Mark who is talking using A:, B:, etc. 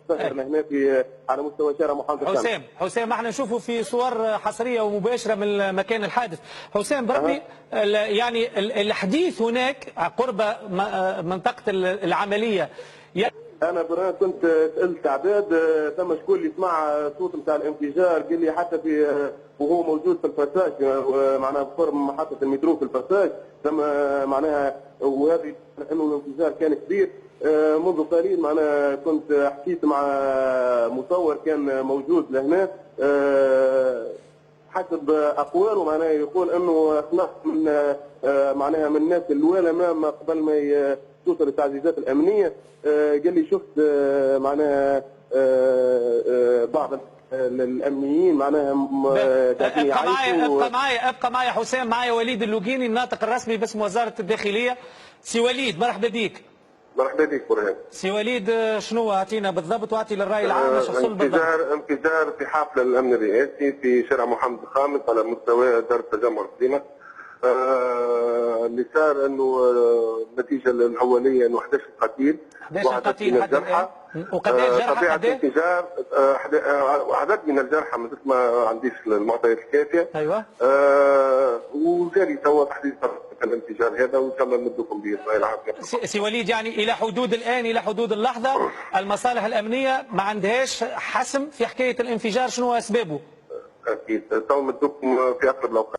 A: ظهرنا هنا في على مستوى شارع محافظة
B: حسام احنا نشوفه في صور حصريه ومباشره من مكان الحادث. حسام بربي يعني الحديث هناك قرب منطقه العمليه.
A: انا برا كنت سالت عباد، ثم شكون اللي سمع صوت نتاع الانفجار قال لي حتى في وهو موجود في الباساج، معناها بقرب محطه المترو في الباساج، ثم معناها وهذه انه الانفجار كان كبير. منذ قليل معناها كنت حكيت مع مصور كان موجود لهنا، حسب اقواله معناها يقول انه خلص من معناها من الناس الاولى ما قبل ما توصل التعزيزات الامنيه. قال لي شفت معناها بعض الامنيين معناها
B: ابقى معي حسام. معي وليد اللوقيني الناطق الرسمي باسم وزاره الداخليه. سي وليد مرحبا بك.
A: مرحبا بك برهان.
B: سي وليد شنو اعطينا بالضبط واعطي للراي العام ايش حصل بالضبط؟
A: انفجار في حافل الامن الرئاسي في شارع محمد الخامس على مستوى دار التجمع القديمه. اللي صار انه النتيجه الاوليه انه 11 قتيل
B: 11 قتيل حتى الان. وقداش جرحى؟
A: طبيعه الانفجار عدد من الجرحى مثل ما عنديش المعطيات الكافيه.
B: ايوه.
A: وجاري توا تحديد الانفجار هذا وان شاء الله نمدكم به الله العافيه.
B: سي وليد يعني الى حدود الان الى حدود اللحظه المصالح الامنيه ما عندهاش حسم في حكايه الانفجار شنو اسبابه؟
A: اكيد تو نمدكم في اقرب الاوقات.